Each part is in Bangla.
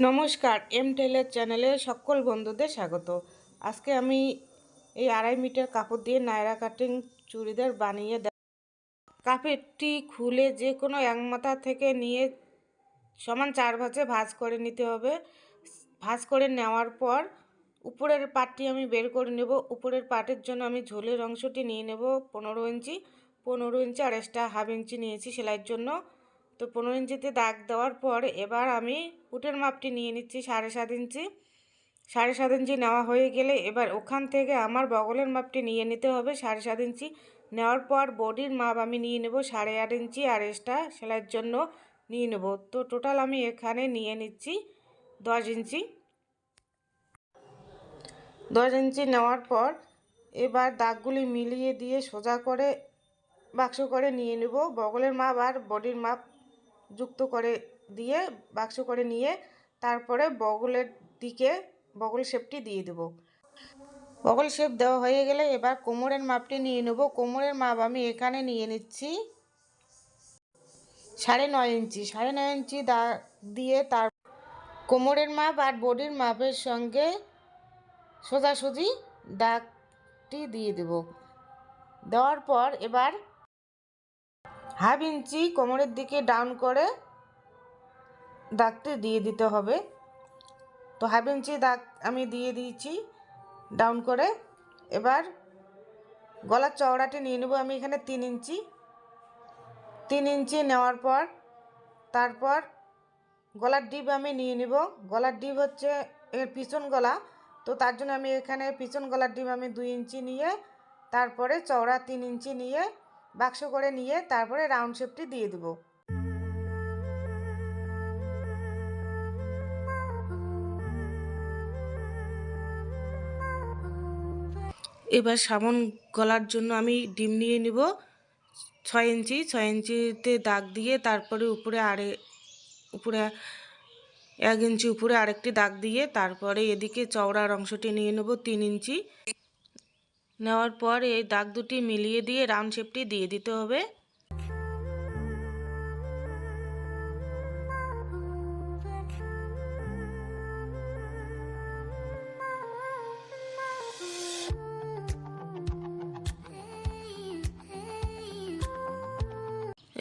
নমস্কার, এম টেইলার চ্যানেলে সকল বন্ধুদের স্বাগত। আজকে আমি এই 2.5 মিটার কাপড় দিয়ে নায়রা কাটিং চুড়িদার বানিয়ে কাপড়টি খুলে যে কোনো এক মাথা থেকে নিয়ে সমান 4 ভাঁজে ভাঁজ করে নিতে হবে। ভাঁজ করে নেওয়ার পর উপরের পাটটি আমি বের করে নেব। উপরের পাটের জন্য আমি ঝোলের অংশটি নিয়ে নেব 15 ইঞ্চি। 15 ইঞ্চি আর এক্সট্রা হাফ ইঞ্চি নিয়েছি সেলাইয়ের জন্য। তো 15 ইঞ্চিতে দাগ দেওয়ার পর এবার আমি পুটের মাপটি নিয়ে নিচ্ছি 7.5 ইঞ্চি। 7.5 ইঞ্চি নেওয়া হয়ে গেলে এবার ওখান থেকে আমার বগলের মাপটি নিয়ে নিতে হবে 7.5 ইঞ্চি। নেওয়ার পর বডির মাপ আমি নিয়ে নেব 8.5 ইঞ্চি আর এক্সট্রা সেলাইয়ের জন্য নিয়ে নেব। তো টোটাল আমি এখানে নিয়ে নিচ্ছি 10 ইঞ্চি। 10 ইঞ্চি নেওয়ার পর এবার দাগগুলি মিলিয়ে দিয়ে সোজা করে বাক্স করে নিয়ে নেব। বগলের মাপ আর বডির মাপ যুক্ত করে দিয়ে বাক্স করে নিয়ে তারপরে বগলের দিকে বগল শেপটি দিয়ে দেব। বগল শেপ দেওয়া হয়ে গেলে এবার কোমরের মাপটি নিয়ে নেব। কোমরের মাপ আমি এখানে নিয়ে নিচ্ছি 9.5 ইঞ্চি। 9.5 ইঞ্চি দাগ দিয়ে তার কোমরের মাপ আর বডির মাপের সঙ্গে সোজাসুজি দাগটি দিয়ে দেব। দেওয়ার পর এবার হাফ ইঞ্চি কোমরের দিকে ডাউন করে দাগটি দিয়ে দিতে হবে। তো হাফ ইঞ্চি দাগ আমি দিয়ে দিয়েছি ডাউন করে। এবার গলার চওড়াটি নিয়ে নেব আমি এখানে 3 ইঞ্চি। 3 ইঞ্চি নেওয়ার পর তারপর গলার ডিপ আমি নিয়ে নেব। গলার ডিপ হচ্ছে এর পিছন গলা, তো তার জন্য আমি এখানে পিছন গলার ডিপ আমি 2 ইঞ্চি নিয়ে তারপরে চওড়া 3 ইঞ্চি নিয়ে বাক্স করে নিয়ে তারপরে রাউন্ড শেপটি দিয়ে দেব। এবার সামন গলার জন্য আমি ডিম নিয়ে নিব 6 ইঞ্চি। 6 ইঞ্চিতে দাগ দিয়ে তারপরে উপরে 1 ইঞ্চি উপরে আরেকটি দাগ দিয়ে তারপরে এদিকে চওড়ার অংশটি নিয়ে নেব 3 ইঞ্চি। নেওয়ার পর এই দাগ দুটি মিলিয়ে দিয়ে রাউন্ড শেপটি দিয়ে দিতে হবে।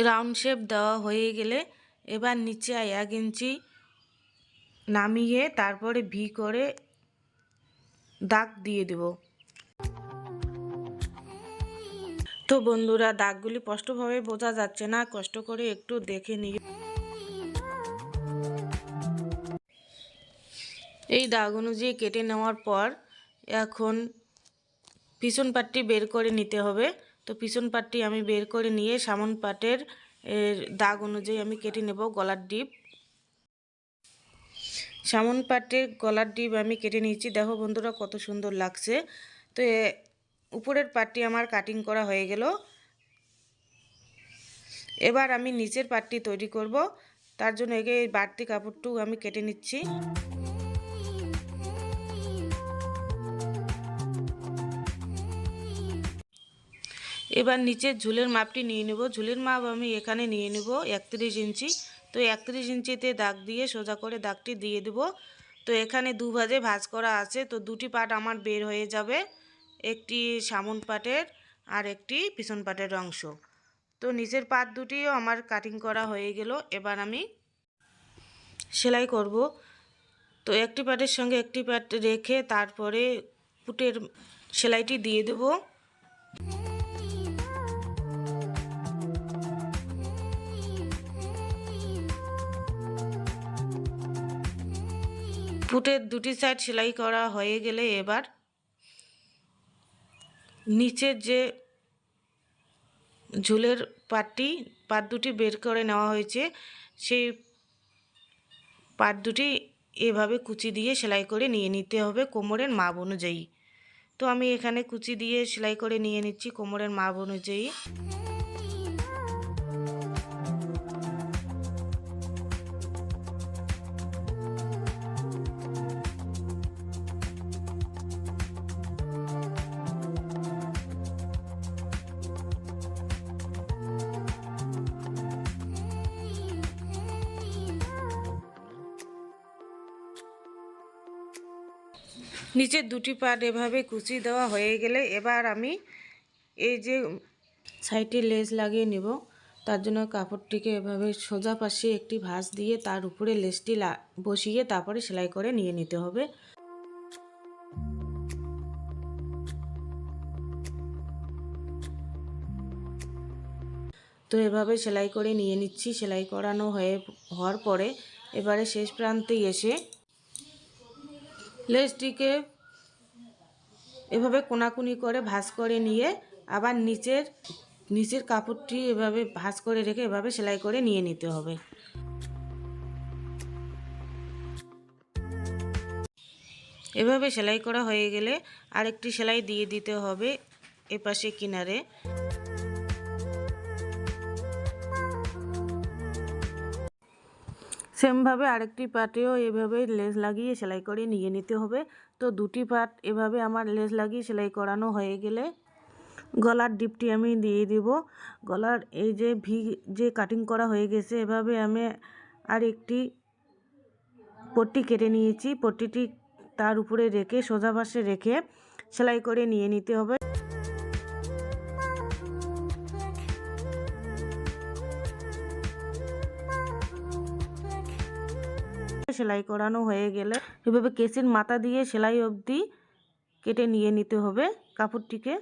রাউন্ড শেপ দেওয়া হয়ে গেলে এবার নিচে 1 ইঞ্চি নামিয়ে তারপরে ভি করে দাগ দিয়ে দেব। তো বন্ধুরা, দাগগুলি স্পষ্টভাবে বোঝা যাচ্ছে না, কষ্ট করে একটু দেখে নিয়ে এই দাগ অনুযায়ী কেটে নেওয়ার পর এখন পিছন পাটটি বের করে নিতে হবে। তো পিছন পাটটি আমি বের করে নিয়ে সামন পাটের দাগ অনুযায়ী আমি কেটে নেব গলার ডিপ। সামন পাটের গলার ডিপ আমি কেটে নিয়েছি। দেখো বন্ধুরা কত সুন্দর লাগছে। তো উপরের পাটটি আমার কাটিং করা হয়ে গেল। এবার আমি নিচের পাটটি তৈরি করব। তার জন্য এই বাড়তি কাপড়টুকু আমি কেটে নিচ্ছি। এবার নিচের ঝুলের মাপটি নিয়ে নেব। ঝুলের মাপ আমি এখানে নিয়ে নেব 31 ইঞ্চি। তো 31 ইঞ্চিতে দাগ দিয়ে সোজা করে দাগটি দিয়ে দেব। তো এখানে 2 ভাঁজে ভাঁজ করা আছে, তো দুটি পাট আমার বের হয়ে যাবে, একটি সামন পাটের আর একটি পিছন পাটের অংশ। তো নিচের পাট দুটিও আমার কাটিং করা হয়ে গেল। এবার আমি সেলাই করব। তো একটি পাটের সঙ্গে একটি পাট রেখে তারপরে পুটের সেলাইটি দিয়ে দেব। পুটের দুটি সাইড সেলাই করা হয়ে গেলে এবার নিচের যে ঝুলের পাট দুটি বের করে নেওয়া হয়েছে সেই পাট দুটি এভাবে কুচি দিয়ে সেলাই করে নিয়ে নিতে হবে কোমরের মাপ অনুযায়ী। তো আমি এখানে কুচি দিয়ে সেলাই করে নিয়ে নিচ্ছি কোমরের মাপ অনুযায়ী। নিচের দুটি পাট এভাবে কুচি দেওয়া হয়ে গেলে এবার আমি এই যে সাইডে লেস লাগিয়ে নেব। তার জন্য কাপড়টিকে এভাবে সোজা পাশে একটি ভাঁজ দিয়ে তার উপরে লেসটি বসিয়ে তারপরে সেলাই করে নিয়ে নিতে হবে। তো এভাবে সেলাই করে নিয়ে নিচ্ছি। সেলাই করানো হওয়ার পরে এবারে শেষ প্রান্তে এসে লেসটিকে এভাবে কোনাকুনি করে ভাঁজ করে নিয়ে আবার নিচের কাপড়টি এভাবে ভাঁজ করে রেখে এভাবে সেলাই করে নিয়ে নিতে হবে। এভাবে সেলাই করা হয়ে গেলে আরেকটি সেলাই দিয়ে দিতে হবে এপাশে কিনারে। সেমভাবে আরেকটি পার্টেও এভাবে লেস লাগিয়ে সেলাই করে নিয়ে নিতে হবে। তো দুটি পার্ট এভাবে আমার লেস লাগিয়ে সেলাই করানো হয়ে গেলে গলার ডিপটি আমি দিয়ে দিব। গলার এই যে যে কাটিং করা হয়ে গেছে এভাবে আমি আর একটি পট্টি কেটে নিয়েছি। পট্টিটি তার উপরে রেখে সোজা পাশে রেখে সেলাই করে নিয়ে নিতে হবে। সেলাই করানো হয়ে গেলে এভাবে কেসির মাথা দিয়ে সেলাই অবধি কেটে নিয়ে নিতে হবে। কাপড়টিকে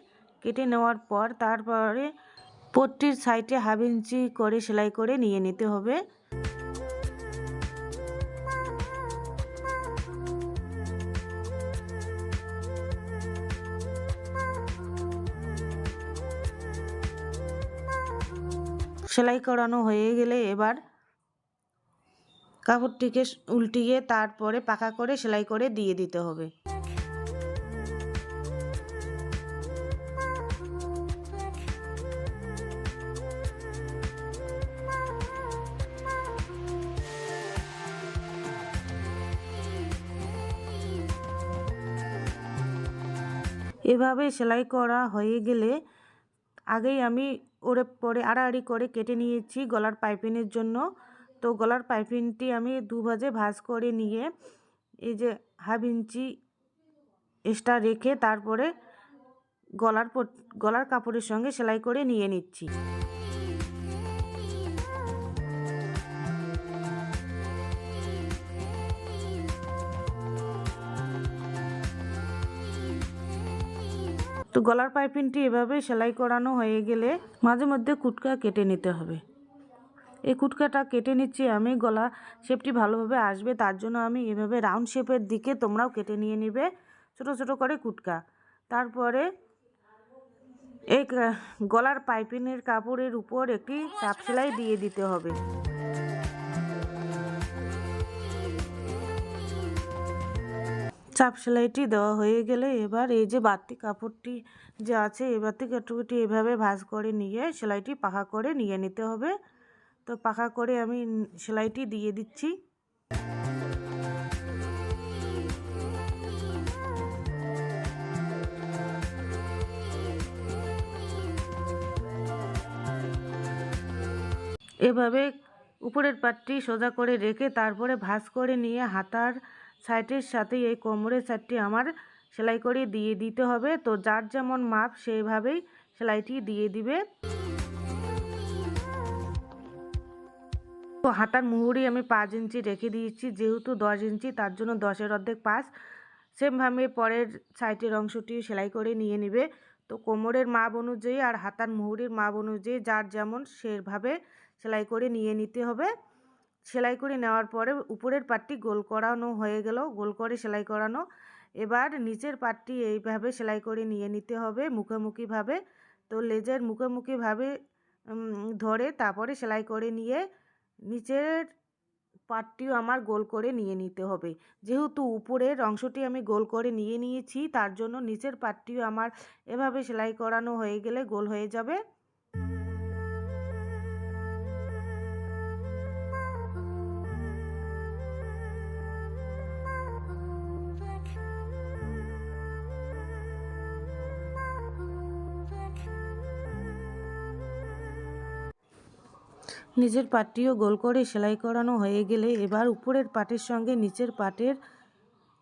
কেটে নেওয়ার পর তারপরে পট্টির সাইডে 1/2 ইঞ্চি করে সেলাই করে নিয়ে নিতে হবে। সেলাই করানো হয়ে গেলে এবার কাপড়টিকে উল্টিয়ে তারপরে পাকা করে সেলাই করে দিয়ে দিতে হবে। এভাবে সেলাই করা হয়ে গেলে আগেই আমি ওরে পরে আড়াআড়ি করে কেটে নিয়েছি গলার পাইপিংয়ের জন্য। তো গলার পাইপিংটি আমি দুভাজে ভাঁজ করে নিয়ে এই যে 1/2 ইঞ্চি এক্সট্রা রেখে তারপরে গলার কাপড়ের সঙ্গে সেলাই করে নিয়ে নিচ্ছি। তো গলার পাইপিংটি এভাবে সেলাই করানো হয়ে গেলে মাঝে মধ্যে কুটকা কেটে নিতে হবে। এই কুটকাটা কেটে নিচ্ছি আমি, গলা শেপটি ভালোভাবে আসবে তার জন্য আমি এভাবে রাউন্ড শেপের দিকে তোমরাও কেটে নিয়ে নিবে ছোট ছোট করে কুটকা। তারপরে এই গলার পাইপিংয়ের কাপড়ের উপর একটি চাপ সেলাই দিয়ে দিতে হবে। চাপ সেলাইটি দেওয়া হয়ে গেলে এবার এই যে বাড়তি কাপড়টি যে আছে এই বাড়তি কাপড়টি এভাবে ভাঁজ করে নিয়ে সেলাইটি পাকা করে নিয়ে নিতে হবে। তো পাকা করে আমি সেলাইটি দিয়ে দিচ্ছি। এভাবে উপরের পাটটি সোজা করে রেখে তারপরে ভাঁজ করে নিয়ে হাতার সাইডের সাথে এই কোমরের সাইডটি আমার সেলাই করে দিয়ে দিতে হবে। তো যার যেমন মাপ সেইভাবেই সেলাইটি দিয়ে দিবে। তো হাতার মুহুরি আমি 5 ইঞ্চি রেখে দিয়েছি, যেহেতু 10 ইঞ্চি তার জন্য 10-এর অর্ধেক 5। সেমভাবে পরের সাইডের অংশটি সেলাই করে নিয়ে নিবে। তো কোমরের মাপ অনুযায়ী আর হাতার মুহুরির মাপ অনুযায়ী যার যেমন সেভাবে সেলাই করে নিয়ে নিতে হবে। সেলাই করে নেওয়ার পরে উপরের পাটটি গোল করানো হয়ে গেল, গোল করে সেলাই করানো। এবার নিচের পাটটি এইভাবে সেলাই করে নিয়ে নিতে হবে মুখোমুখিভাবে। তো লেজের মুখোমুখিভাবে ধরে তারপরে সেলাই করে নিয়ে নিচের পাটটিও আমার গোল করে নিয়ে নিতে হবে। যেহেতু উপরের অংশটি আমি গোল করে নিয়ে নিয়েছি তার জন্য নিচের পাটটিও আমার এভাবে সেলাই করানো হয়ে গেলে গোল হয়ে যাবে। নিচের পাটটিও গোল করে সেলাই করানো হয়ে গেলে এবার উপরের পাটের সঙ্গে নিচের পাটের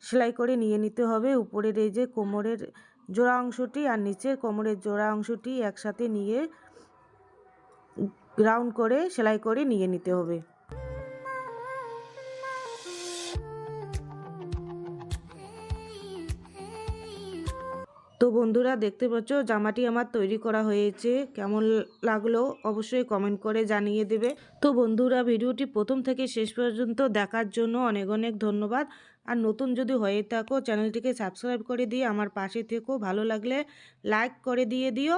সেলাই করে নিয়ে নিতে হবে। উপরের এই যে কোমরের জোড়া অংশটি আর নিচের কোমরের জোড়া অংশটি একসাথে নিয়ে রাউন্ড করে সেলাই করে নিয়ে নিতে হবে। তো বন্ধুরা দেখতে পাচ্ছ জামাটি আমার তৈরি করা হয়েছে। কেমন লাগলো অবশ্যই কমেন্ট করে জানিয়ে দেবে। তো বন্ধুরা ভিডিওটি প্রথম থেকে শেষ পর্যন্ত দেখার জন্য অনেক অনেক ধন্যবাদ। আর নতুন যদি হয়ে থাকো চ্যানেলটিকে সাবস্ক্রাইব করে দিয়ে আমার পাশে থেকো। ভালো লাগলে লাইক করে দিয়ে দিও।